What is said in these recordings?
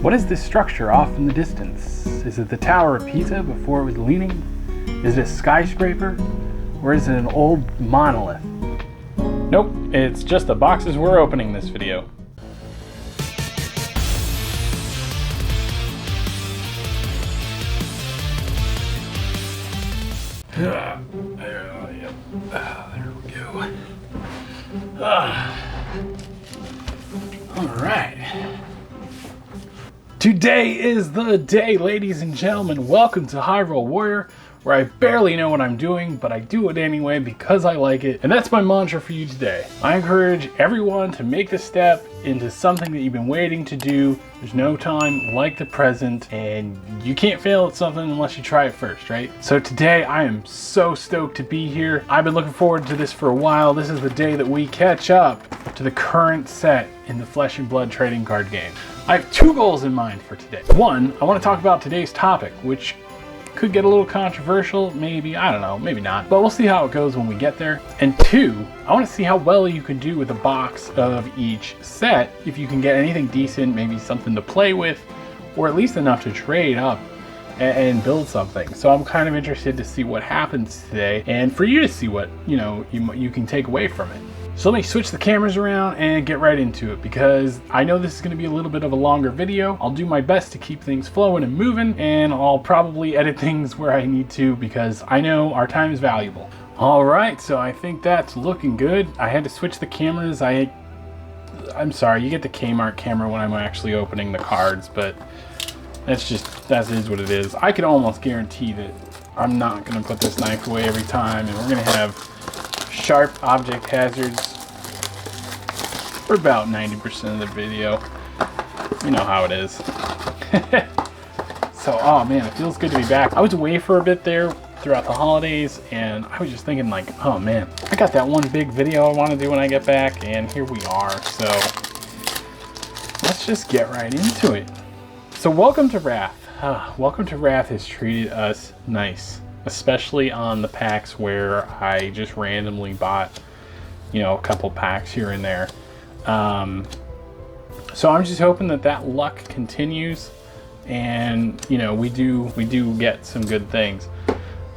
What is this structure off in the distance? Is it the Tower of Pisa before it was leaning? Is it a skyscraper? Or is it an old monolith? Nope, it's just the boxes we're opening this video. There we go. All right. Today is the day, ladies and gentlemen. Welcome to Hyrule Warrior, where I barely know what I'm doing, but I do it anyway because I like it. And that's my mantra for you today. I encourage everyone to make the step into something that you've been waiting to do. There's no time like the present, and you can't fail at something unless you try it first, right? So today I am so stoked to be here. I've been looking forward to this for a while. This is the day that we catch up to the current set in the Flesh and Blood trading card game. I have two goals in mind for today. One, I want to talk about today's topic, which could get a little controversial, maybe, I don't know, maybe not, but we'll see how it goes when we get there. And two, I want to see how well you can do with a box of each set, if you can get anything decent, maybe something to play with, or at least enough to trade up and build something. So I'm kind of interested to see what happens today, and for you to see what, you can take away from it. So let me switch the cameras around and get right into it, because I know this is going to be a little bit of a longer video. I'll do my best to keep things flowing and moving, and I'll probably edit things where I need to, because I know our time is valuable. All right, so I think that's looking good. I had to switch the cameras. I'm sorry, you get the Kmart camera when I'm actually opening the cards, but that is what it is. I can almost guarantee that I'm not going to put this knife away every time, and we're going to have sharp object hazards for about 90% of the video. You know how it is. So, oh man, it feels good to be back. I was away for a bit there throughout the holidays, and I was just thinking like, oh man, I got that one big video I want to do when I get back, and here we are. So let's just get right into it. So welcome to Wrath. Welcome to Wrath has treated us nice, especially on the packs where I just randomly bought, a couple packs here and there. So I'm just hoping that luck continues, and we do get some good things.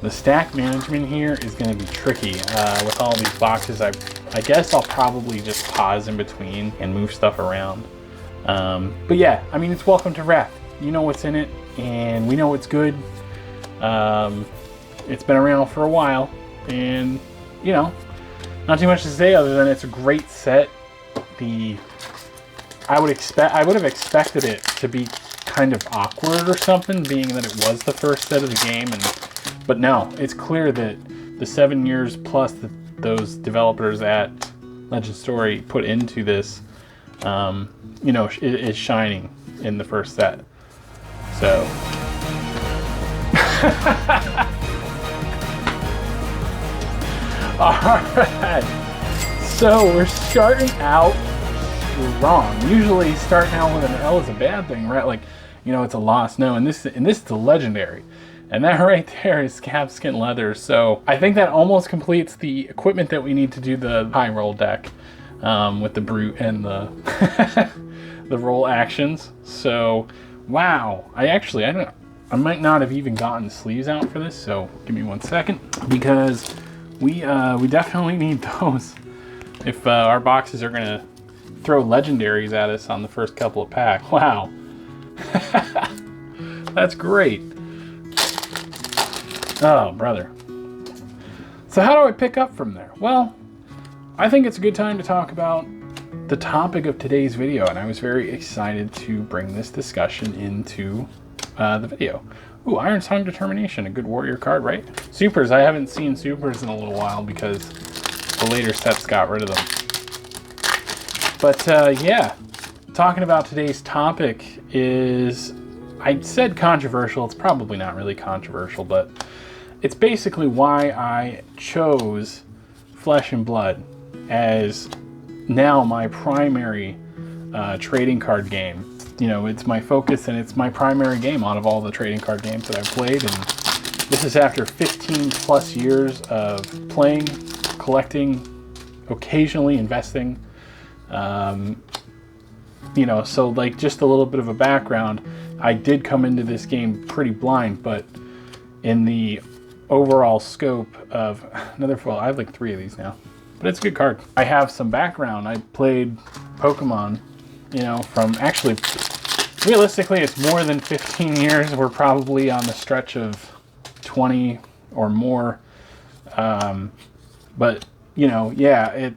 The stack management here is going to be tricky with all these boxes. I guess I'll probably just pause in between and move stuff around. But yeah, I mean, it's welcome to Wrath. You know what's in it, and we know it's good. It's been around for a while, and not too much to say other than it's a great set. I would have expected it to be kind of awkward or something, being that it was the first set of the game, but no, it's clear that the 7 years plus that those developers at Legend Story put into this, is shining in the first set. So. Alright, so we're starting out strong. Usually starting out with an L is a bad thing, right? Like, it's a loss. No, and this is a legendary. And that right there is calfskin leather. So I think that almost completes the equipment that we need to do the high roll deck with the brute and the the roll actions. So, wow. I might not have even gotten sleeves out for this, so give me 1 second, because we definitely need those if our boxes are gonna throw legendaries at us on the first couple of packs. Wow. That's great. Oh, brother. So how do I pick up from there? Well, I think it's a good time to talk about the topic of today's video, and I was very excited to bring this discussion into the video. Ooh, Iron Song Determination, a good warrior card, right? Supers, I haven't seen Supers in a little while because the later sets got rid of them. But yeah, talking about today's topic is, I said controversial, it's probably not really controversial, but it's basically why I chose Flesh and Blood as now my primary trading card game. It's my focus, and it's my primary game out of all the trading card games that I've played, and this is after 15 plus years of playing, collecting, occasionally investing. you know, so like just a little bit of a background, I did come into this game pretty blind, but in the overall scope of another, well, I have like 3 of these now, but it's a good card. I have some background. I played Pokemon, you know, from actually, realistically, it's more than 15 years. We're probably on the stretch of 20 or more. But you know, yeah,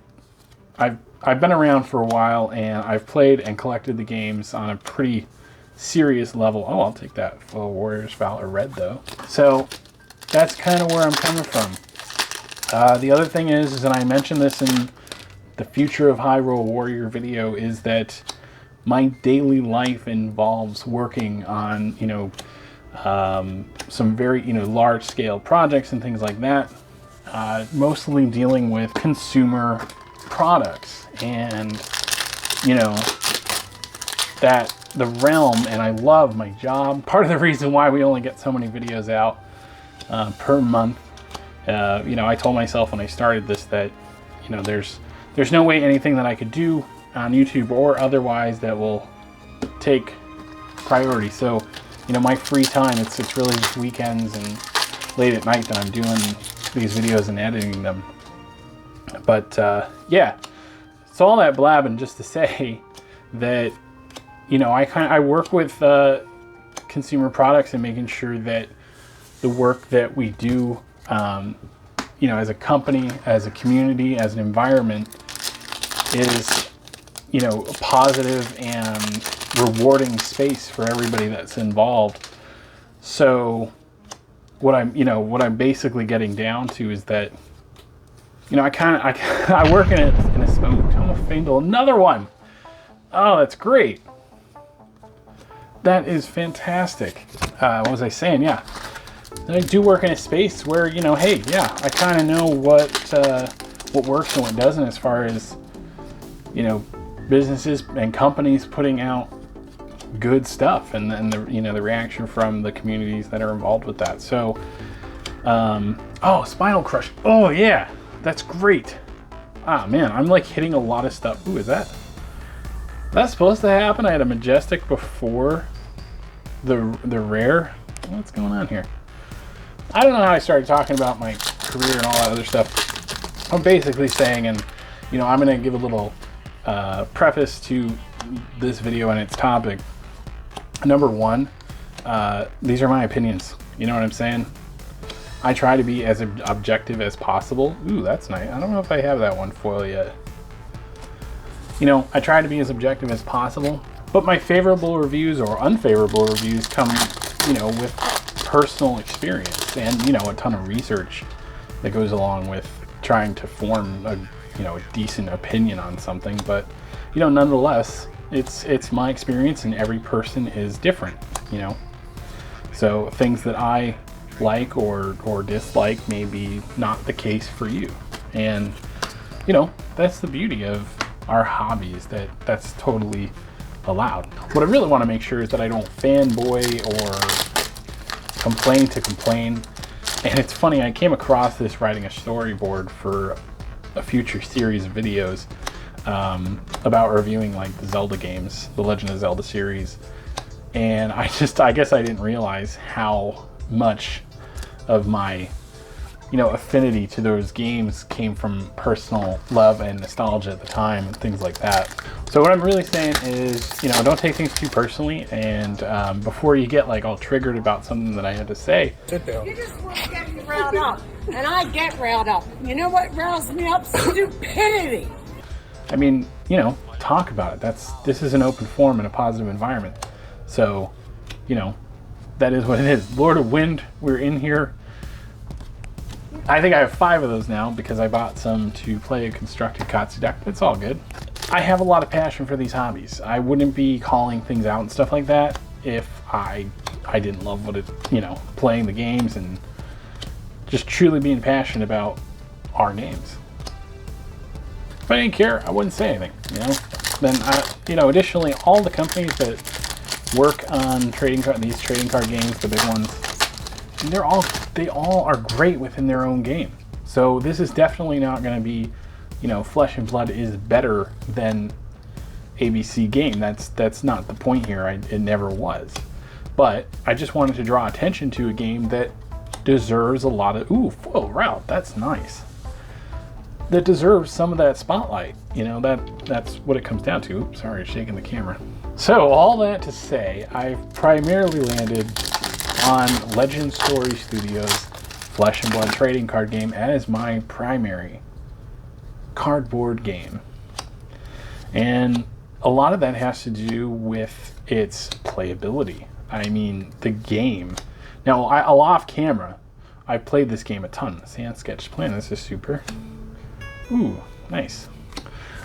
I've been around for a while, and I've played and collected the games on a pretty serious level. Oh, I'll take that for Warriors Valor Red though. So that's kind of where I'm coming from. The other thing is and I mentioned this in the Future of Hyrule Warrior video, is that my daily life involves working on, you know, some very, you know, large scale projects and things like that. Mostly dealing with consumer products, and you know, that the realm, and I love my job. Part of the reason why we only get so many videos out per month, you know, I told myself when I started this that, you know, there's no way anything that I could do on YouTube or otherwise that will take priority. So, you know, my free time, it's really just weekends and late at night that I'm doing these videos and editing them. But yeah, so all that blabbing just to say that, you know, I work with consumer products and making sure that the work that we do, you know, as a company, as a community, as an environment, is, you know, a positive and rewarding space for everybody that's involved. So what I'm basically getting down to is that, you know, I work in a Tome of Fandle, another one. Oh, that's great. That is fantastic. What was I saying? Yeah, I do work in a space where, you know, hey, yeah, I kind of know what works and what doesn't, as far as, you know, businesses and companies putting out good stuff, and then the, you know, the reaction from the communities that are involved with that. So, oh, Spinal Crush. Oh yeah, that's great. Ah man, I'm like hitting a lot of stuff. Ooh, is that's supposed to happen? I had a Majestic before the rare. What's going on here? I don't know how I started talking about my career and all that other stuff. I'm basically saying, and you know, I'm gonna give a little preface to this video and its topic. Number one, these are my opinions. You know what I'm saying? I try to be as objective as possible. Ooh, that's nice. I don't know if I have that one foil yet. You know, I try to be as objective as possible, but my favorable reviews or unfavorable reviews come, you know, with personal experience and, you know, a ton of research that goes along with trying to form a, you know, a decent opinion on something. But, you know, nonetheless, it's my experience, and every person is different, you know. So things that I like or dislike may be not the case for you. And, you know, that's the beauty of our hobbies, that's totally allowed. What I really want to make sure is that I don't fanboy or complain to complain. And it's funny, I came across this writing a storyboard for a future series of videos about reviewing like the Zelda games, the Legend of Zelda series. And I guess I didn't realize how much of my, you know, affinity to those games came from personal love and nostalgia at the time and things like that. So what I'm really saying is, you know, don't take things too personally, and before you get like all triggered about something that I had to say. Sit down. You just want to get me riled up, and I get riled up. You know what riles me up? Stupidity. I mean, you know, talk about it. This is an open forum and a positive environment. So, you know, that is what it is. Lord of Wind, we're in here. I think I have 5 of those now because I bought some to play a constructed Katsu deck, but it's all good. I have a lot of passion for these hobbies. I wouldn't be calling things out and stuff like that if I didn't love what it, you know, playing the games and just truly being passionate about our games. If I didn't care, I wouldn't say anything, you know. Then you know, additionally, all the companies that work on these trading card games, the big ones, they all are great within their own game. So this is definitely not going to be, you know, Flesh and Blood is better than ABC game. That's not the point here. It never was. But I just wanted to draw attention to a game that deserves a lot of, ooh, whoa, route, that's nice. That deserves some of that spotlight. You know, that's what it comes down to. Oops, sorry, shaking the camera. So all that to say, I've primarily landed on Legend Story Studios' Flesh and Blood trading card game as my primary cardboard game. And a lot of that has to do with its playability. I mean, the game. Now, off camera, I played this game a ton. Sand Sketch Plan, this is super. Ooh, nice.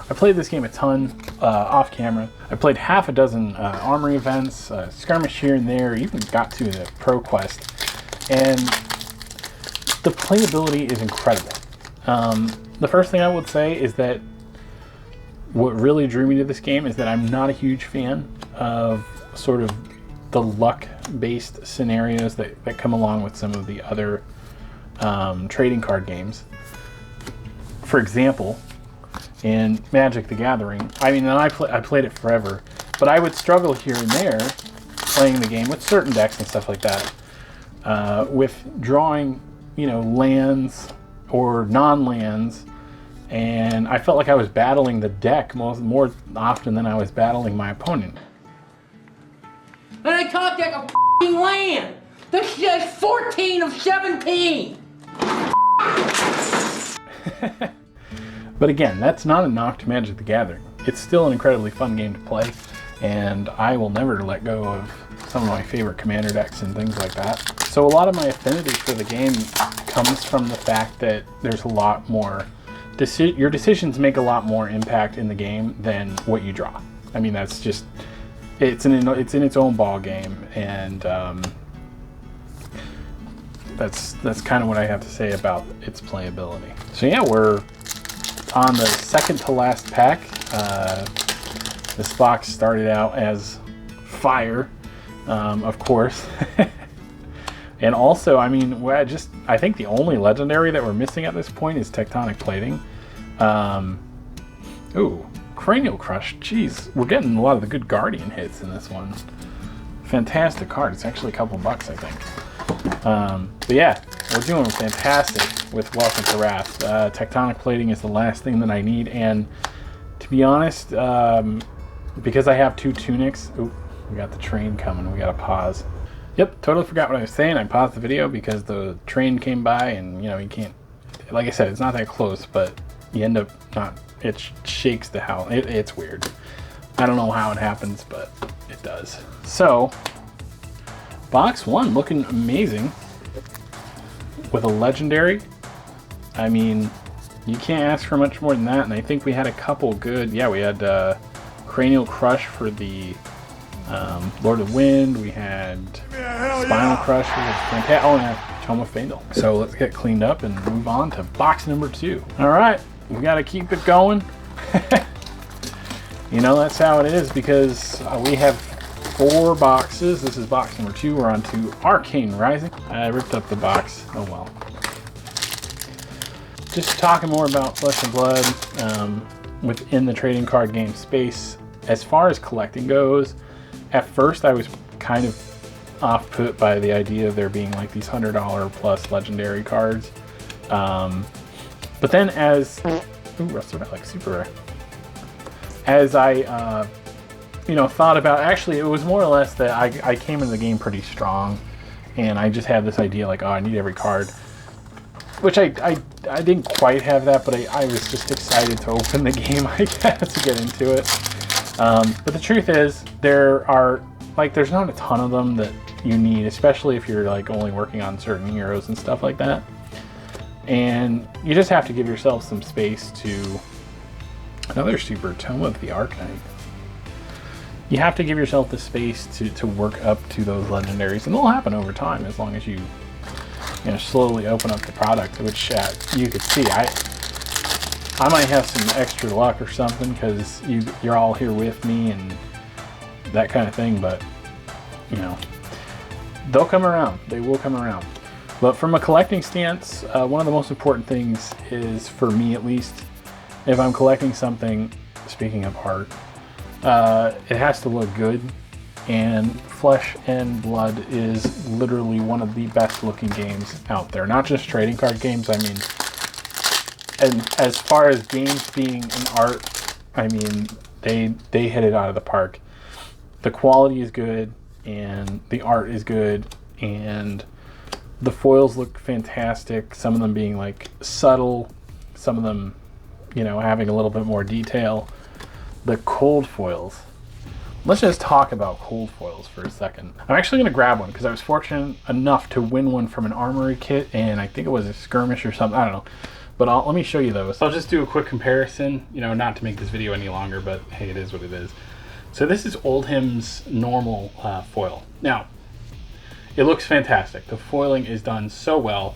I played this game a ton off camera. I played half a dozen armory events, skirmish here and there, even got to the Pro Quest. And the playability is incredible. The first thing I would say is that what really drew me to this game is that I'm not a huge fan of sort of the luck-based scenarios that come along with some of the other trading card games. For example, in Magic the Gathering, I mean, and I played it forever, but I would struggle here and there playing the game with certain decks and stuff like that, with drawing, you know, lands or non-lands, and I felt like I was battling the deck more often than I was battling my opponent. And I talk like a f***ing land. This shit's 14 of 17. But again, that's not a knock to Magic the Gathering. It's still an incredibly fun game to play, and I will never let go of some of my favorite commander decks and things like that. So a lot of my affinity for the game comes from the fact that there's a lot more, your decisions make a lot more impact in the game than what you draw. I mean, that's just, it's in its own ball game, and that's kind of what I have to say about its playability. So yeah, we're on the second to last pack. This box started out as fire, of course. And also, I mean, I think the only legendary that we're missing at this point is Tectonic Plating. Ooh, Cranial Crush. Jeez, we're getting a lot of the good Guardian hits in this one. Fantastic card. It's actually a couple bucks, I think. But yeah, we're doing fantastic with Welcome to Wrath. Tectonic Plating is the last thing that I need, and to be honest, because I have two tunics, oop, we got the train coming, we gotta pause. Yep, totally forgot what I was saying. I paused the video because the train came by, and you know, you can't, like I said, it's not that close, but you end up not, it shakes the house. It's weird. I don't know how it happens, but it does. So, box one looking amazing with a legendary. I mean, you can't ask for much more than that, and I think we had a couple good, yeah, we had Cranial Crush for the Lord of Wind, we had Spinal Crush, which was fantastic. Oh, and Tome of Faendal. So let's get cleaned up and move on to box number 2. All right, we got to keep it going. You know, that's how it is, because we have 4 boxes. This is box number 2. We're on to Arcane Rising. I ripped up the box. Oh well. Just talking more about Flesh and Blood within the trading card game space. As far as collecting goes, at first I was kind of off-put by the idea of there being like these $100 plus legendary cards. But then as, ooh, Rusted Relic, super rare. As I, you know, thought about, actually it was more or less that I came into the game pretty strong, and I just had this idea like, oh, I need every card. Which I didn't quite have that, but I was just excited to open the game, I guess, to get into it. But the truth is, there's not a ton of them that you need, especially if you're like only working on certain heroes and stuff like that. And you just have to give yourself some space to, another super Tome of the Arcanite. You have to give yourself the space to work up to those legendaries, and they'll happen over time as long as you know, slowly open up the product, which you could see. I might have some extra luck or something because you're all here with me and that kind of thing, but you know, they'll come around. They will come around. But from a collecting stance, one of the most important things is, for me at least, if I'm collecting something, speaking of art, It has to look good, and Flesh and Blood is literally one of the best looking games out there. Not just trading card games, I mean, and as far as games being an art, I mean, they hit it out of the park. The quality is good, and the art is good, and the foils look fantastic. Some of them being like subtle, some of them, you know, having a little bit more detail. The cold foils. Let's just talk about cold foils for a second. I'm actually going to grab one because I was fortunate enough to win one from an armory kit, and I think it was a skirmish or something. I don't know. But let me show you those. I'll just do a quick comparison, you know, not to make this video any longer, but hey, it is what it is. So this is Oldham's normal foil. Now, it looks fantastic. The foiling is done so well.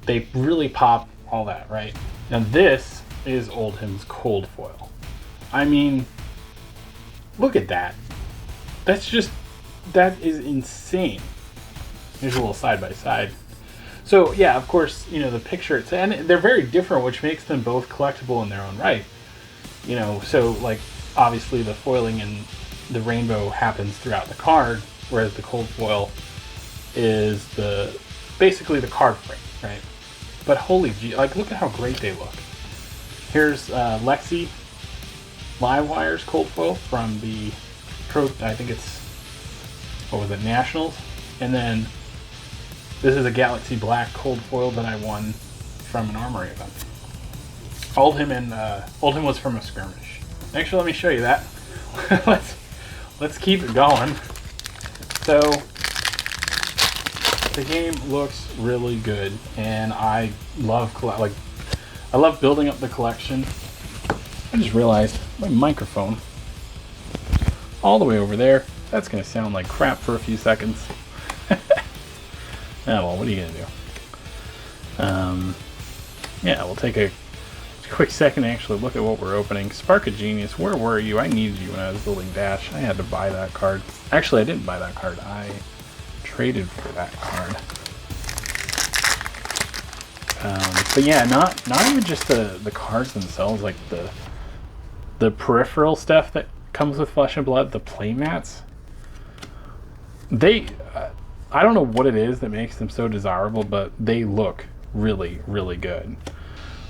They really pop all that, right? Now this is Oldham's cold foil. I mean, look at that. That is insane. Here's a little side by side. So yeah, of course, you know, the picture, and they're very different, which makes them both collectible in their own right. You know, so like obviously the foiling and the rainbow happens throughout the card, whereas the cold foil is basically the card frame, right? But holy gee, like look at how great they look. Here's Lexi Livewire's cold foil from the I think it's, what was it, Nationals, and then this is a Galaxy Black cold foil that I won from an armory event. Oldham was from a skirmish. Actually, let me show you that. let's keep it going. So the game looks really good, and I love building up the collection. I just realized my microphone all the way over there. That's gonna sound like crap for a few seconds. Ah, well, what are you gonna do? Yeah, we'll take a quick second to actually look at what we're opening. Spark of Genius, where were you? I needed you when I was building Dash. I had to buy that card. Actually, I didn't buy that card. I traded for that card. But yeah, not even just the cards themselves, like the peripheral stuff that comes with Flesh and Blood, the playmats. I don't know what it is that makes them so desirable, but they look really, really good.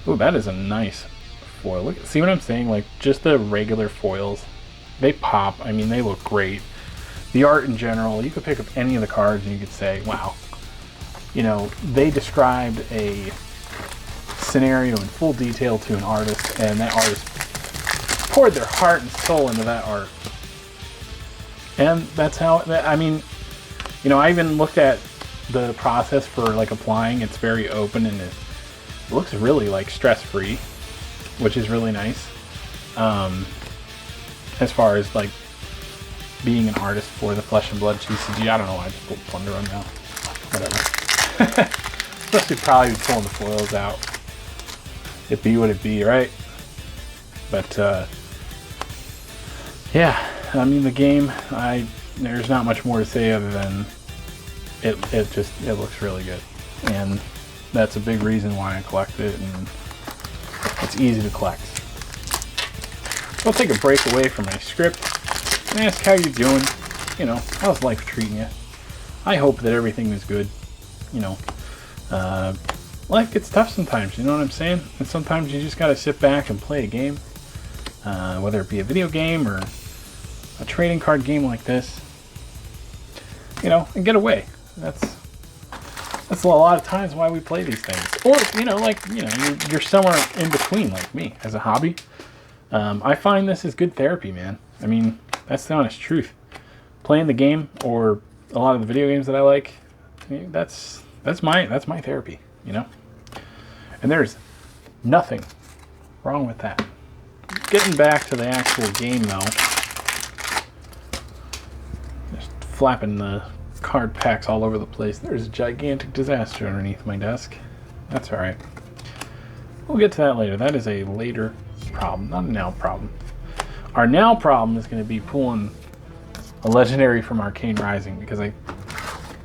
Oh, that is a nice foil. Look, see what I'm saying? Like, just the regular foils, they pop. I mean, they look great. The art in general, you could pick up any of the cards and you could say, wow. You know, they described a scenario in full detail to an artist, and that artist poured their heart and soul into that art. And that's how, I mean, you know, I even looked at the process for like applying. It's very open, and it looks really like stress-free, which is really nice. As far as like being an artist for the Flesh and Blood TCG, I don't know why I just pulled Plunder on now. Whatever. Especially probably pulling the foils out. It be what it be, right? But yeah, I mean the game, there's not much more to say other than it looks really good, and that's a big reason why I collect it, and it's easy to collect. I'll take a break away from my script and ask how you're doing. You know, how's life treating you? I hope that everything is good. You know, life gets tough sometimes, you know what I'm saying? And sometimes you just gotta sit back and play a game, whether it be a video game or a trading card game like this, you know, and get away. That's a lot of times why we play these things. Or, you know, like, you know, you're somewhere in between like me as a hobby. I find this is good therapy, man. I mean, that's the honest truth. Playing the game or a lot of the video games that I like, that's my therapy, you know? And there's nothing wrong with that. Getting back to the actual game though, just flapping the card packs all over the place. There's a gigantic disaster underneath my desk. That's alright. We'll get to that later. That is a later problem, not a now problem. Our now problem is going to be pulling a legendary from Arcane Rising, because I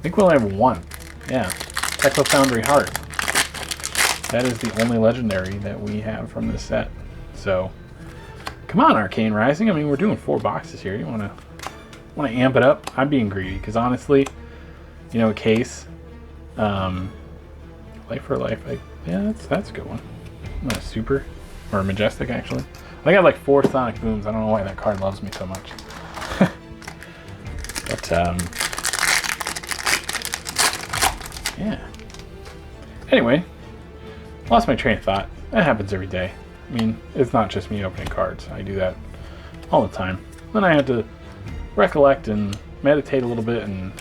think we only have one. Yeah, Echo Foundry Heart. That is the only legendary that we have from this set. So Come on, Arcane Rising. I mean, we're doing 4 boxes here. You wanna amp it up? I'm being greedy because honestly, you know, a case, Life for Life. Yeah, that's a good one. Not a super or a majestic actually. I think I have like 4 Sonic Booms. I don't know why that card loves me so much. But yeah. Anyway, lost my train of thought. That happens every day. I mean, it's not just me opening cards. I do that all the time. Then I have to recollect and meditate a little bit and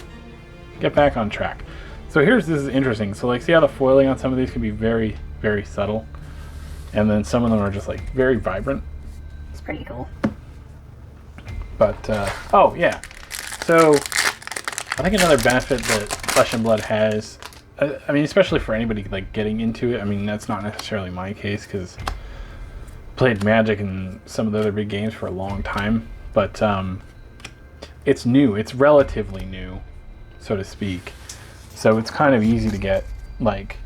get back on track. So this is interesting. So like, see how the foiling on some of these can be very, very subtle, and then some of them are just like very vibrant. It's pretty cool. But oh yeah, so I think another benefit that Flesh and Blood has, I mean, especially for anybody like getting into it. I mean, that's not necessarily my case because played Magic and some of the other big games for a long time, but it's new. It's relatively new, so to speak. So it's kind of easy to get like,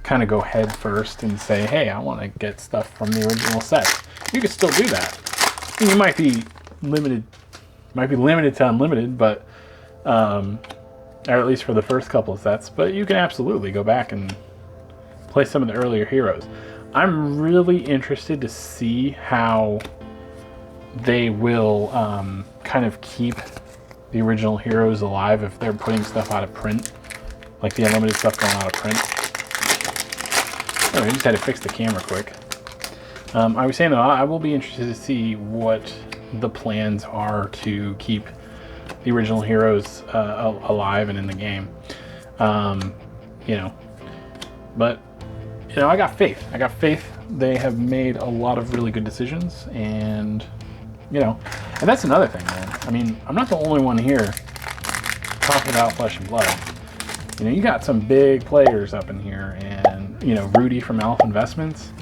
kind of go head first and say, hey, I want to get stuff from the original set. You can still do that. And you might be limited to unlimited, but or at least for the first couple of sets. But you can absolutely go back and play some of the earlier heroes. I'm really interested to see how they will kind of keep the original heroes alive if they're putting stuff out of print, like the unlimited stuff going out of print. Oh, I just had to fix the camera quick. I was saying though, I will be interested to see what the plans are to keep the original heroes alive and in the game. You know, but you know, I got faith. They have made a lot of really good decisions, and you know, and that's another thing, man. I mean, I'm not the only one here talking about Flesh and Blood. You know, you got some big players up in here, and you know, Rudy from Alpha Investments.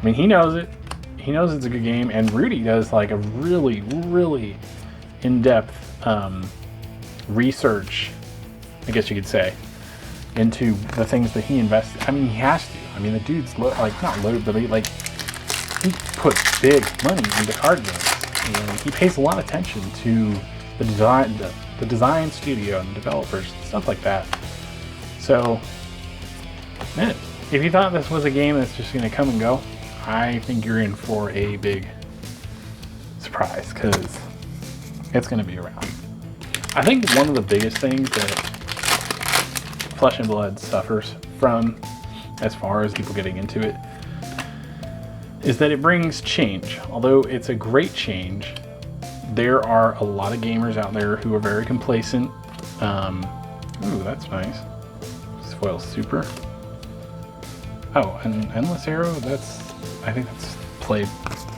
I mean, he knows it. He knows it's a good game, and Rudy does like a really, really in-depth research, I guess you could say, into the things that he invests. I mean, he has to. I mean, the dude's like not loaded, but he puts big money into card games. And he pays a lot of attention to the design studio and the developers, stuff like that. So, man, if you thought this was a game that's just going to come and go, I think you're in for a big surprise because it's going to be around. I think one of the biggest things that Flesh and Blood suffers from, as far as people getting into it, is that it brings change. Although it's a great change, there are a lot of gamers out there who are very complacent. Ooh, that's nice. Foil Super. Oh, and Endless Arrow, I think that's played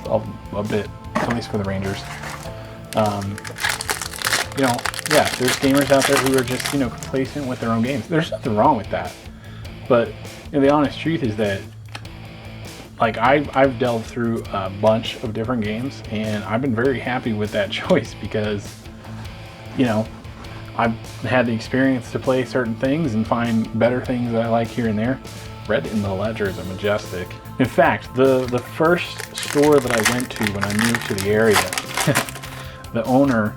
a bit, at least for the Rangers. You know, yeah, there's gamers out there who are just, you know, complacent with their own games. There's nothing wrong with that. But you know, the honest truth is that, like, I've delved through a bunch of different games, and I've been very happy with that choice because, you know, I've had the experience to play certain things and find better things that I like here and there. Red in the Ledgers are majestic. In fact, the first store that I went to when I moved to the area, the owner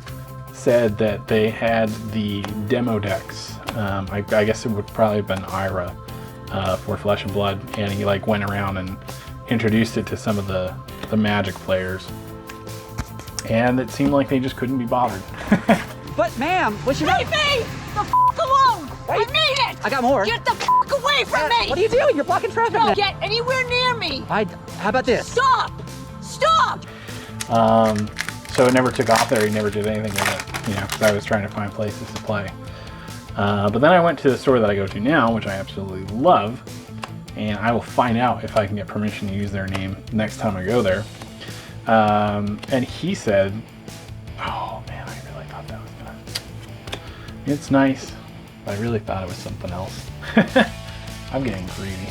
said that they had the demo decks. I guess it would probably have been Ira for Flesh and Blood, and he like went around and introduced it to some of the Magic players, and it seemed like they just couldn't be bothered. But ma'am, what's your Leave me the f*** alone! I need it! I got more. Get the f*** away from me! What are you doing? You're blocking traffic. Don't get anywhere near me! How about this? Stop! Stop! So it never took off there. He never did anything with it, you know, because I was trying to find places to play. But then I went to the store that I go to now, which I absolutely love, and I will find out if I can get permission to use their name next time I go there. And he said, oh man, I really thought that was gonna... It's nice, but I really thought it was something else. I'm getting greedy.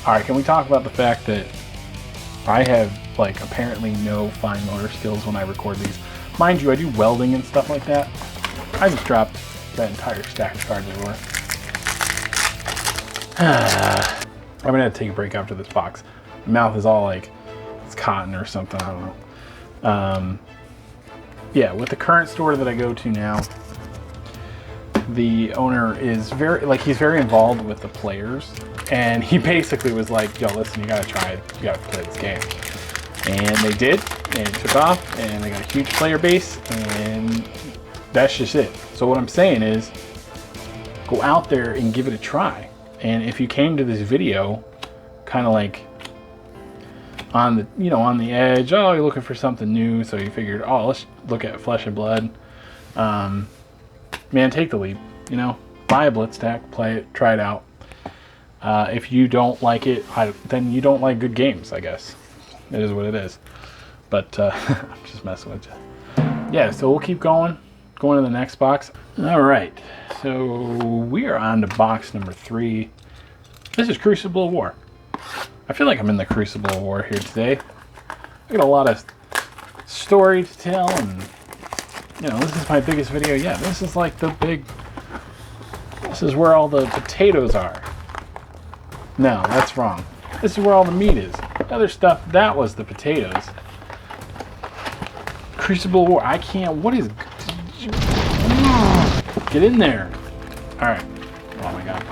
Alright, can we talk about the fact that I have, like, apparently no fine motor skills when I record these? Mind you, I do welding and stuff like that. I just dropped that entire stack of cards everywhere. I'm gonna have to take a break after this box. My mouth is all like it's cotton or something. I don't know. Yeah, with the current store that I go to now, the owner is he's very involved with the players, and he basically was like, yo, listen, you gotta try it, you gotta play this game. And they did, and it took off, and they got a huge player base, and that's just it. So what I'm saying is, go out there and give it a try. And if you came to this video kind of like on the edge, oh, you're looking for something new, so you figured, oh, let's look at Flesh and Blood, man, take the leap. Buy a blitz deck, play it, try it out. If you don't like it, then you don't like good games, I guess. It is what it is. But I'm just messing with you. Yeah, so we'll keep going to the next box. All right, so we are on to box number 3. This is Crucible of War. I feel like I'm in the Crucible of War here today. I got a lot of story to tell, and this is my biggest video yet. This is like this is where all the potatoes are. No, that's wrong. This is where all the meat is. The other stuff, that was the potatoes. Crucible of War, I can't, what is, get in there. All right, oh my God.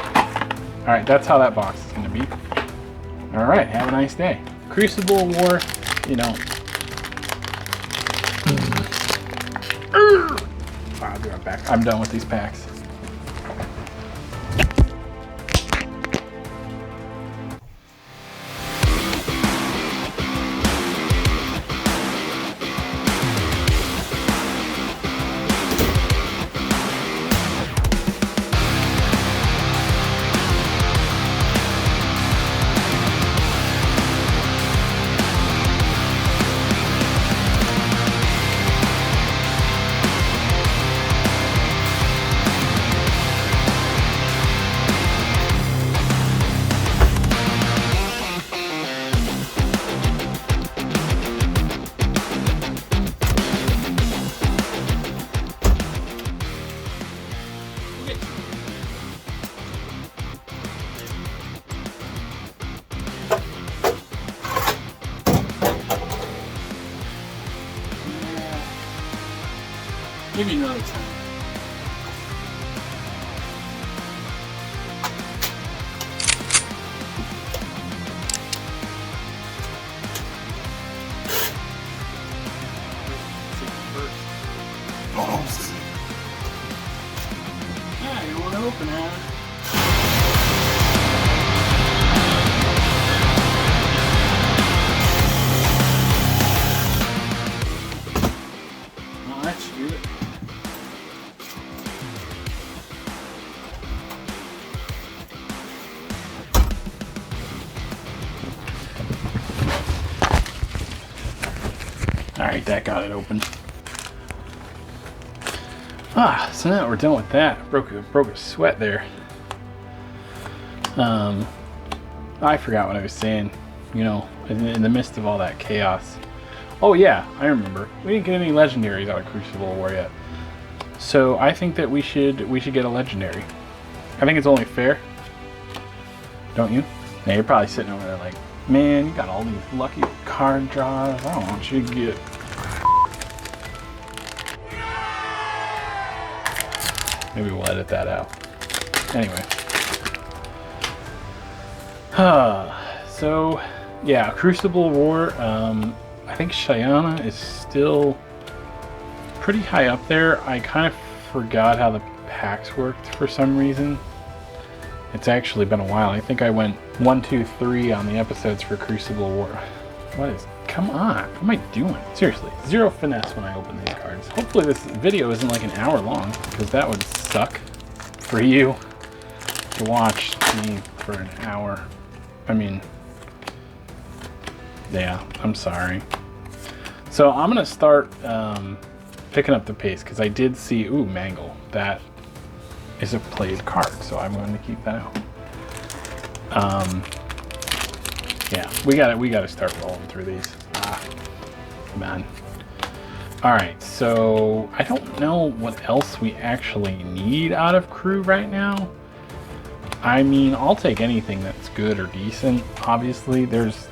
All right, that's how that box is gonna be. All right, have a nice day. Crucible of War, I'll be right back. I'm done with these packs. Maybe another time. Yeah, you want to open it? Well, that should do it. Alright, that got it open. So now we're done with that. Broke a sweat there. I forgot what I was saying, in the midst of all that chaos. Oh yeah, I remember. We didn't get any legendaries out of Crucible of War yet. So I think that we should get a legendary. I think it's only fair. Don't you? Now you're probably sitting over there like, man, you got all these lucky card draws. I don't want you to get. Maybe we'll edit that out. Anyway. So, yeah, Crucible of War. I think Shyana is still pretty high up there. I kind of forgot how the packs worked for some reason. It's actually been a while. I think I went 1, 2, 3 on the episodes for Crucible of War. Come on, what am I doing? Seriously, zero finesse when I open these cards. Hopefully this video isn't like an hour long, because that would suck for you to watch me for an hour. I mean, yeah, I'm sorry. So I'm gonna start picking up the pace, because I did see, ooh, Mangle. That is a played card, so I'm going to keep that out. Yeah, we gotta start rolling through these. Come on. Alright, so I don't know what else we actually need out of crew right now. I mean, I'll take anything that's good or decent. Obviously, there's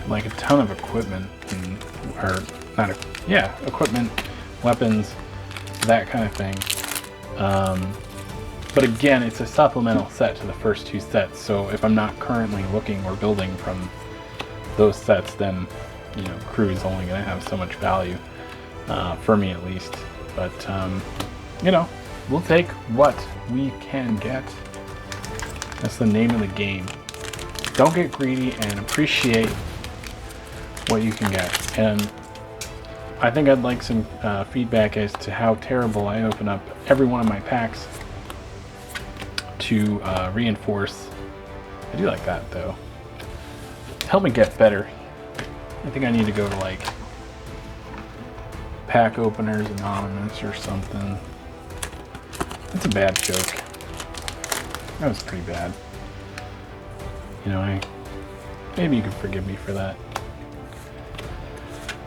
like a ton of equipment, equipment, weapons, that kind of thing. But again, it's a supplemental set to the first 2 sets, so if I'm not currently looking or building from those sets, then, you know, crew is only going to have so much value, for me at least. But, you know, we'll take what we can get. That's the name of the game. Don't get greedy and appreciate what you can get. And I think I'd like some feedback as to how terrible I open up every one of my packs to reinforce. I do like that though. Help me get better. I think I need to go to like Pack Openers Anonymous or something. That's a bad joke. That was pretty bad. You know, maybe you can forgive me for that.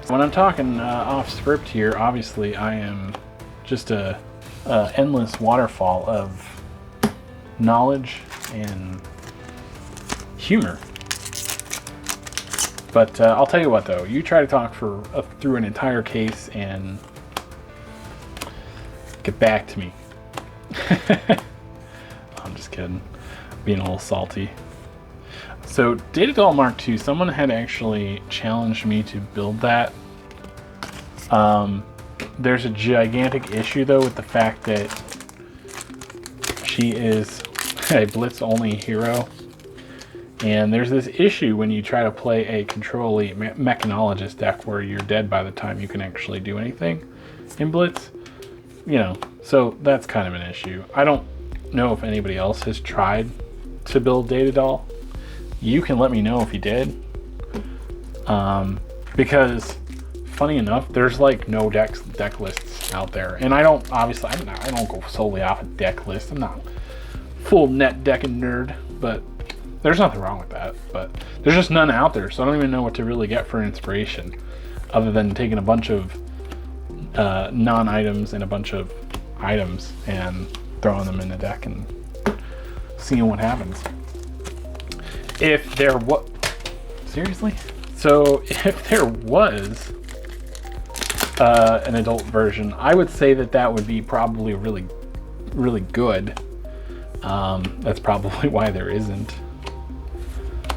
When I'm talking off script here, obviously I am just a endless waterfall of knowledge and humor. But I'll tell you what though, you try to talk through an entire case and get back to me. I'm just kidding. Being a little salty. So, Data Doll Mark II, someone had actually challenged me to build that. There's a gigantic issue though with the fact that she is a blitz-only hero. And there's this issue when you try to play a Control Elite Mechanologist deck where you're dead by the time you can actually do anything in Blitz. You know, so that's kind of an issue. I don't know if anybody else has tried to build Data Doll. You can let me know if you did. Because, funny enough, there's like no deck lists out there. And I don't go solely off a deck list. I'm not full net decking nerd, but there's nothing wrong with that. But there's just none out there, so I don't even know what to really get for inspiration, other than taking a bunch of non-items and a bunch of items and throwing them in the deck and seeing what happens. If there was... Seriously? So, if there was an adult version, I would say that would be probably really, really good. That's probably why there isn't.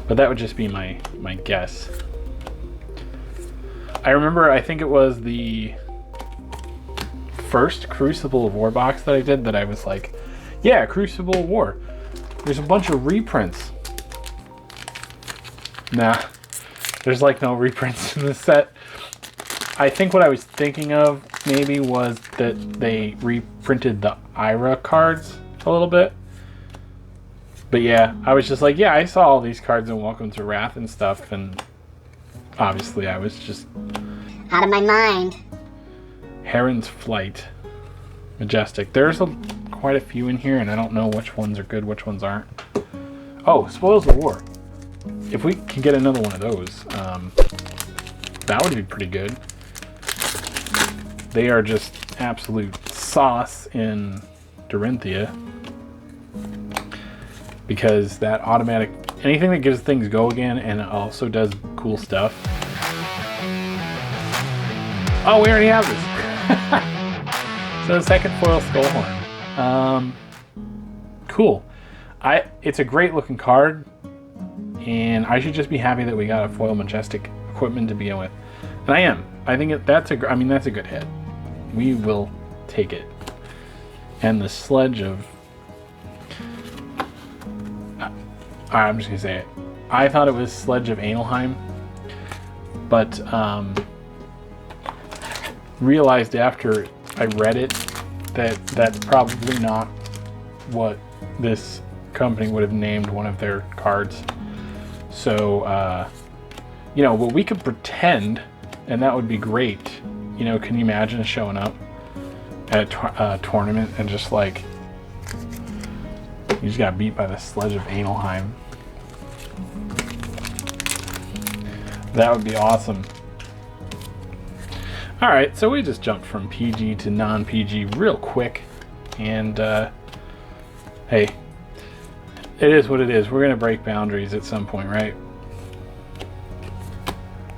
But that would just be my guess. I remember, I think it was the first Crucible of War box that I did that I was like, yeah, Crucible of War. There's a bunch of reprints. Nah, there's like no reprints in this set. I think what I was thinking of maybe was that they reprinted the Ira cards a little bit. But yeah, I was just like, yeah, I saw all these cards in Welcome to Wrath and stuff, and obviously I was just... out of my mind. Heron's Flight. Majestic. There's quite a few in here, and I don't know which ones are good, which ones aren't. Oh, Spoils of War. If we can get another one of those, that would be pretty good. They are just absolute sauce in Dorinthia. Because that automatic... anything that gives things go again and it also does cool stuff. Oh, we already have this. So the second foil Skullhorn. Cool. It's a great looking card. And I should just be happy that we got a foil Majestic equipment to begin with. And I am. I think that's a good hit. We will take it. And the Sledge of... I'm just going to say it. I thought it was Sledge of Analheim. But realized after I read it that that's probably not what this company would have named one of their cards. So, you know, well, we could pretend, and that would be great. You know, can you imagine showing up at a tournament and just like, you just got beat by the Sledge of Analheim? That would be awesome. Alright, so we just jumped from PG to non-PG real quick. And, hey, It is what it is. We're gonna break boundaries at some point, right?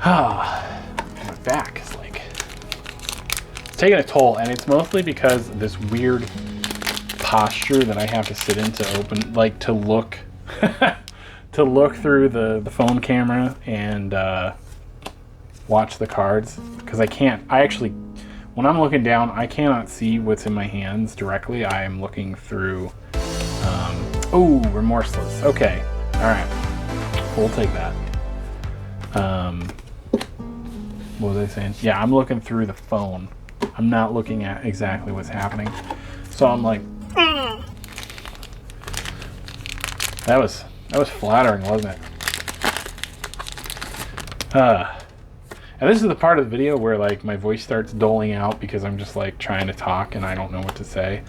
Ah, my back is like, it's taking a toll, and it's mostly because of this weird posture that I have to sit in to open, like to look, to look through the phone camera and watch the cards, because I can't. I actually, when I'm looking down, I cannot see what's in my hands directly. I am looking through. Oh, Remorseless. Okay, all right, we'll take that. What was I saying? Yeah, I'm looking through the phone. I'm not looking at exactly what's happening. So I'm like, that was flattering, wasn't it? And this is the part of the video where like my voice starts doling out because I'm just like trying to talk and I don't know what to say.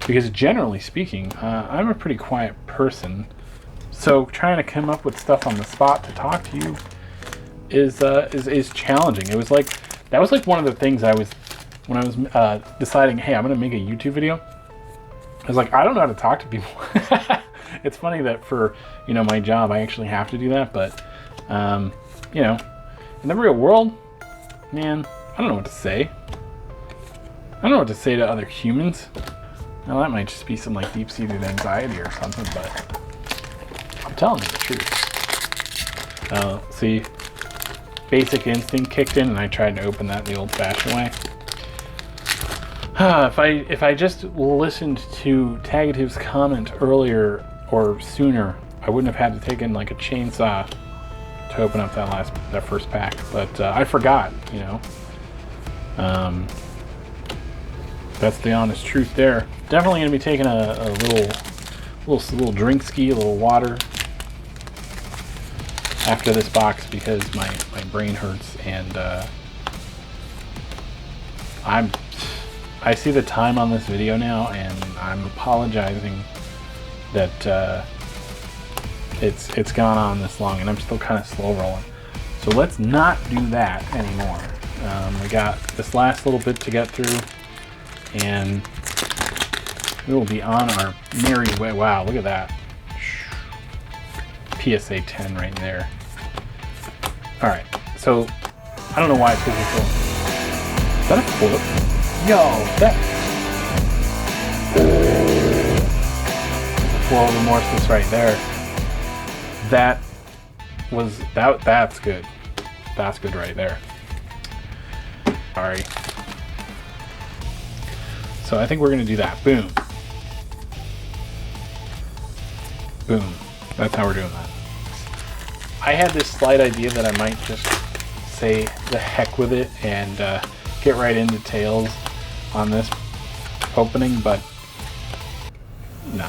Because generally speaking, I'm a pretty quiet person. So trying to come up with stuff on the spot to talk to you is challenging. It was like, that was like one of the things I was, when I was deciding, hey, I'm gonna make a YouTube video. I was like, I don't know how to talk to people. It's funny that for, you know, my job, I actually have to do that, but, you know, in the real world, man, I don't know what to say. I don't know what to say to other humans. Now that might just be some like deep-seated anxiety or something, but I'm telling you the truth. See, Basic Instinct kicked in and I tried to open that the old-fashioned way. If I just listened to Tagative's comment earlier or sooner, I wouldn't have had to take in like a chainsaw to open up that first pack. But I forgot, you know. That's the honest truth there. Definitely gonna be taking a little drink ski, a little water after this box because my brain hurts and I see the time on this video now and I'm apologizing that it's gone on this long and I'm still kind of slow rolling. So let's not do that anymore. We got this last little bit to get through and we will be on our merry way. Wow, look at that. PSA 10 right there. All right, so I don't know why it took me so. Is that a flip? Yo, that. Well, Remorseless right there. That's good. That's good right there. Sorry. So I think we're gonna do that. Boom. Boom. That's how we're doing that. I had this slight idea that I might just say the heck with it and get right into Tales on this opening, but no,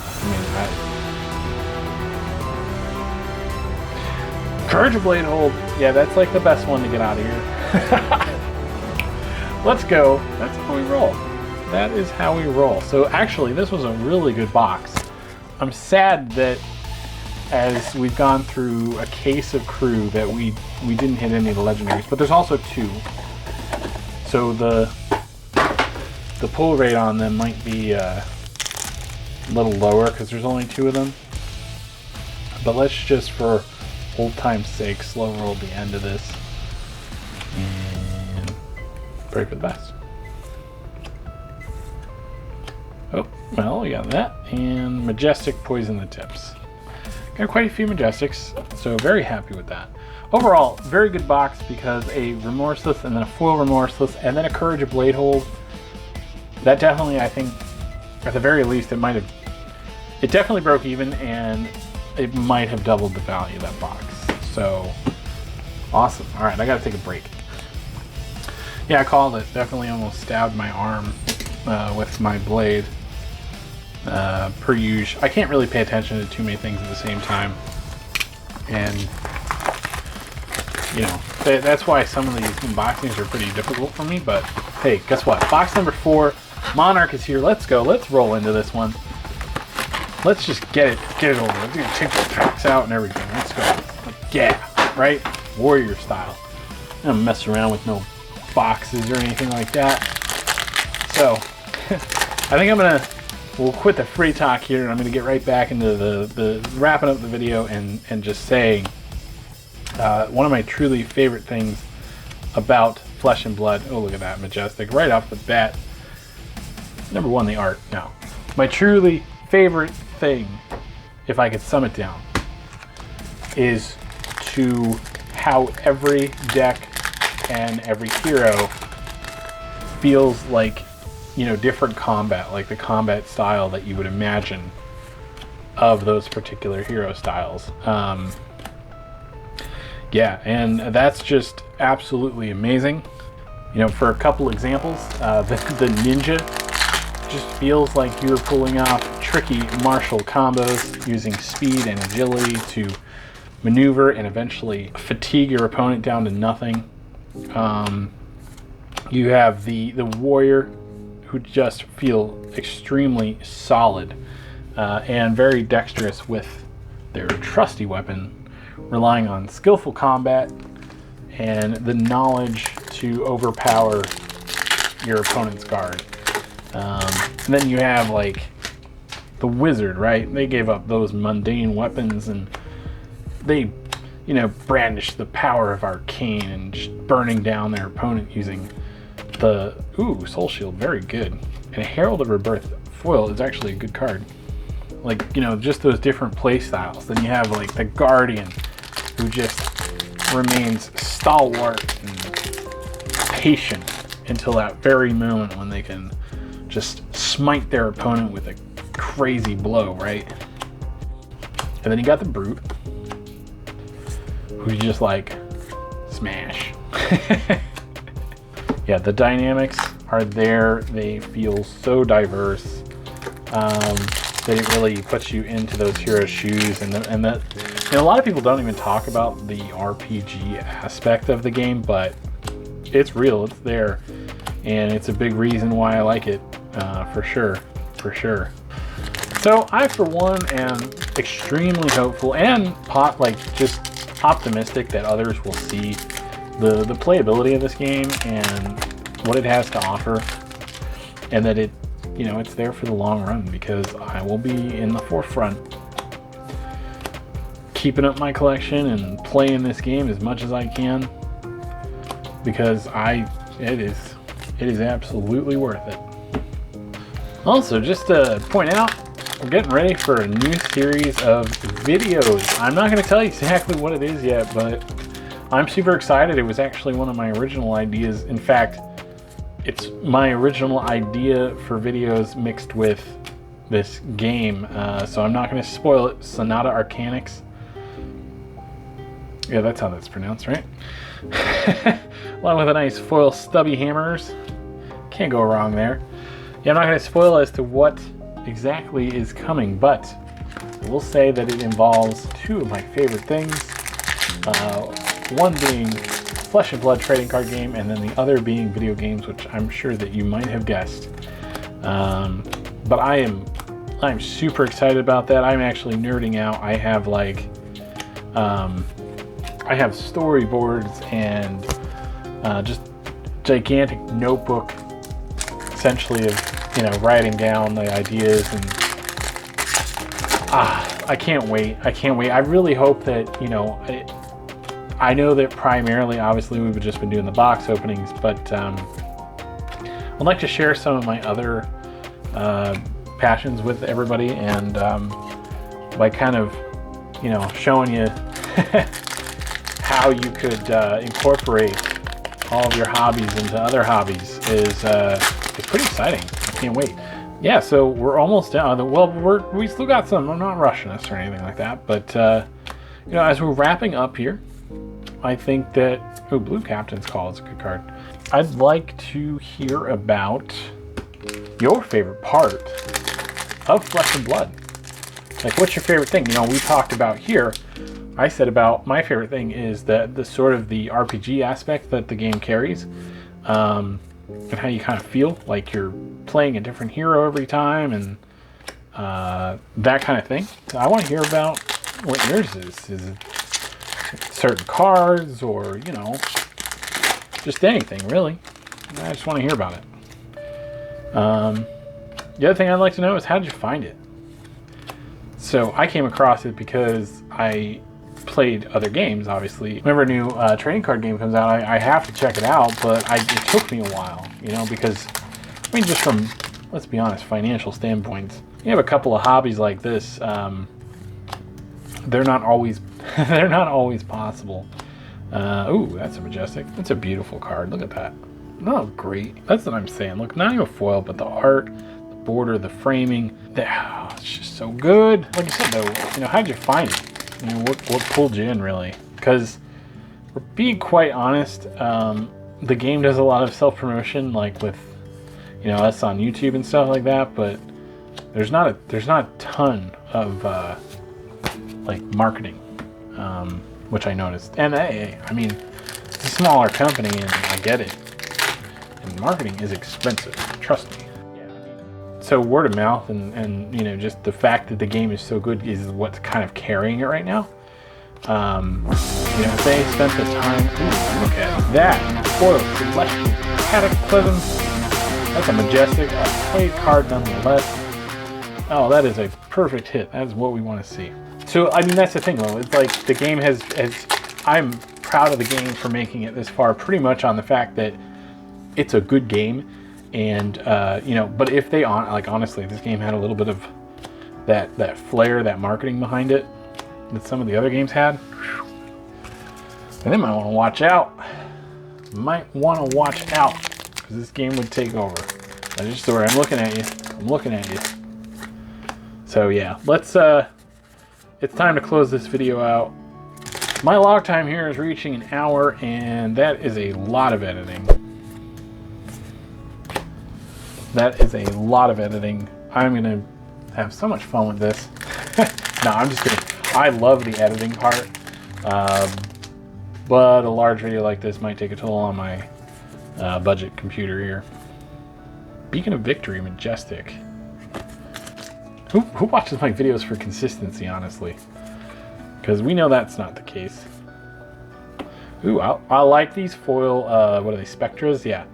Courage of Blade Hold. Yeah, that's like the best one to get out of here. Let's go. That's how we roll. That is how we roll. So actually, this was a really good box. I'm sad that as we've gone through a case of crew that we didn't hit any of the legendaries, but there's also two. So the pull rate on them might be a little lower because there's only two of them. But let's just, for old time's sake, slow roll the end of this and pray for the best. Oh, well, we got that. And Majestic Poison the Tips. Got quite a few Majestics, so very happy with that. Overall, very good box because a Remorseless and then a foil Remorseless and then a Courage of Blade Hold. That definitely, I think, at the very least, it definitely broke even and it might have doubled the value of that box. So, awesome. All right, I gotta take a break. Yeah, I called it. Definitely almost stabbed my arm with my blade. Per usual. I can't really pay attention to too many things at the same time. And, you know, that's why some of these unboxings are pretty difficult for me. But, hey, guess what? Box number 4, Monarch is here. Let's go. Let's roll into this one. Let's just get it over. Let's get take the tracks out and everything. Let's go. Like, yeah, right? Warrior style. I don't mess around with no boxes or anything like that. So, I think I'm gonna we'll quit the free talk here, and I'm going to get right back into the wrapping up the video and just saying one of my truly favorite things about Flesh and Blood. Oh, look at that, majestic. Right off the bat. Number one, the art. No. My truly favorite thing, if I could sum it down, is to how every deck and every hero feels like, you know, different combat, like the combat style that you would imagine of those particular hero styles. Yeah, and that's just absolutely amazing. You know, for a couple examples, the ninja just feels like you're pulling off tricky martial combos using speed and agility to maneuver and eventually fatigue your opponent down to nothing. You have the warrior, who just feel extremely solid and very dexterous with their trusty weapon, relying on skillful combat and the knowledge to overpower your opponent's guard. And then you have like the wizard, right? They gave up those mundane weapons and they, you know, brandish the power of Arcane and just burning down their opponent using the Soul Shield, very good. And Herald of Rebirth foil is actually a good card. Like, you know, just those different play styles. Then you have like the Guardian, who just remains stalwart and patient until that very moment when they can just smite their opponent with a crazy blow, right? And then you got the Brute, who's just like smash. Yeah, the dynamics are there. They feel so diverse that it really puts you into those heroes' shoes. And that, you know, a lot of people don't even talk about the RPG aspect of the game, but it's real. It's there, and it's a big reason why I like it, for sure. So I, for one, am extremely hopeful and just optimistic that others will see the playability of this game and what it has to offer, and that it, you know, it's there for the long run, because I will be in the forefront keeping up my collection and playing this game as much as I can, because it is absolutely worth it. Also, just to point out, we're getting ready for a new series of videos. I'm not going to tell you exactly what it is yet, but I'm super excited. It was actually one of my original ideas. In fact, it's my original idea for videos mixed with this game, so I'm not going to spoil it. Sonata Arcanix. Yeah, that's how that's pronounced, right? Along with a nice foil stubby hammers. Can't go wrong there. Yeah, I'm not going to spoil as to what exactly is coming, but I will say that it involves two of my favorite things. One being Flesh and Blood trading card game, and then the other being video games, which I'm sure that you might have guessed. But I'm super excited about that. I'm actually nerding out. I have I have storyboards and just gigantic notebook, essentially, of, you know, writing down the ideas, and I can't wait. I really hope that, you know, I know that primarily, obviously, we've just been doing the box openings, but I'd like to share some of my other passions with everybody, and by kind of, you know, showing you how you could incorporate all of your hobbies into other hobbies is pretty exciting. I can't wait. Yeah, so we're almost done. Well, we still got some. I'm not rushing us or anything like that, but you know, as we're wrapping up here, I think that Blue Captain's Call is a good card. I'd like to hear about your favorite part of Flesh and Blood. Like, what's your favorite thing? You know, we talked about here, I said about my favorite thing is the sort of the RPG aspect that the game carries, and how you kind of feel like you're playing a different hero every time, and that kind of thing. So I want to hear about what yours is. Is it certain cards, or, you know, just anything, really? I just want to hear about it. The other thing I'd like to know is, how did you find it? So I came across it because I played other games, obviously. Whenever a new trading card game comes out, I have to check it out, but it took me a while, you know, because, I mean, just from, let's be honest, financial standpoints, you have a couple of hobbies like this, they're not always, they're not always possible. Ooh, that's a majestic. That's a beautiful card. Look at that. Oh, great. That's what I'm saying. Look, not even foil, but the art, the border, the framing. It's just so good. Like I said, though, you know, how'd you find it? You know, what pulled you in, really? Because, for being quite honest, the game does a lot of self-promotion, like with, you know, us on YouTube and stuff like that. But there's not a ton of like marketing, which I noticed. And I mean, it's a smaller company, and I get it. And marketing is expensive, trust me. So word of mouth and you know, just the fact that the game is so good is what's kind of carrying it right now. You know, if they spent the time, ooh, look at that, foil celestial cataclysm. That's a majestic, played card nonetheless. Oh, that is a perfect hit. That is what we want to see. So I mean, that's the thing though. It's like the game has I'm proud of the game for making it this far, pretty much on the fact that it's a good game. And you know, but if they honestly, this game had a little bit of that flair, that marketing behind it that some of the other games had, and they might want to watch out. Might want to watch out, because this game would take over. That's just the way I'm looking at you. I'm looking at you. So yeah, let's. It's time to close this video out. My log time here is reaching an hour, and that is a lot of editing. That is a lot of editing. I'm gonna have so much fun with this. No, I'm just kidding. I love the editing part, but a large video like this might take a toll on my budget computer here. Beacon of Victory, majestic. Who watches my videos for consistency, honestly? Because we know that's not the case. Ooh, I like these foil, what are they, Spectras? Yeah.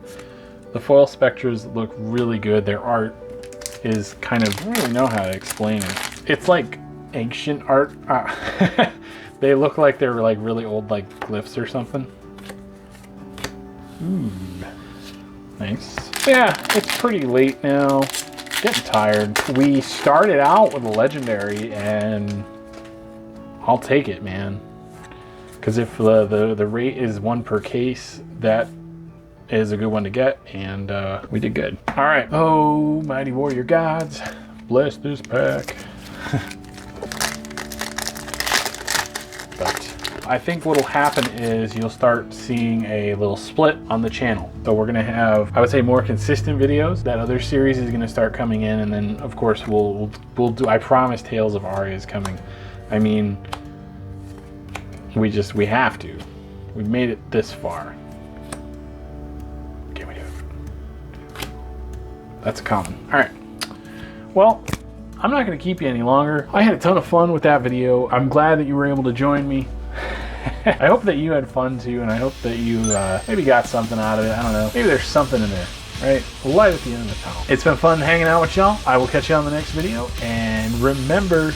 The foil Spectras look really good. Their art is kind of, I don't really know how to explain it. It's like ancient art. They look like they're like really old, like glyphs or something. Ooh, nice. Yeah, it's pretty late now. Getting tired. We started out with a legendary, and I'll take it, man. Because if the rate is 1 per case, that is a good one to get, and we did good. All right. Oh, mighty warrior gods, bless this pack. But I think what'll happen is you'll start seeing a little split on the channel. So we're gonna have, I would say, more consistent videos. That other series is gonna start coming in, and then of course we'll do. I promise Tales of Aria is coming. I mean, we have to. We've made it this far. Can we do it? That's common. All right. Well, I'm not going to keep you any longer. I had a ton of fun with that video. I'm glad that you were able to join me. I hope that you had fun too, and I hope that you maybe got something out of it. I don't know. Maybe there's something in there, right? Light at the end of the tunnel. It's been fun hanging out with y'all. I will catch you on the next video, and remember,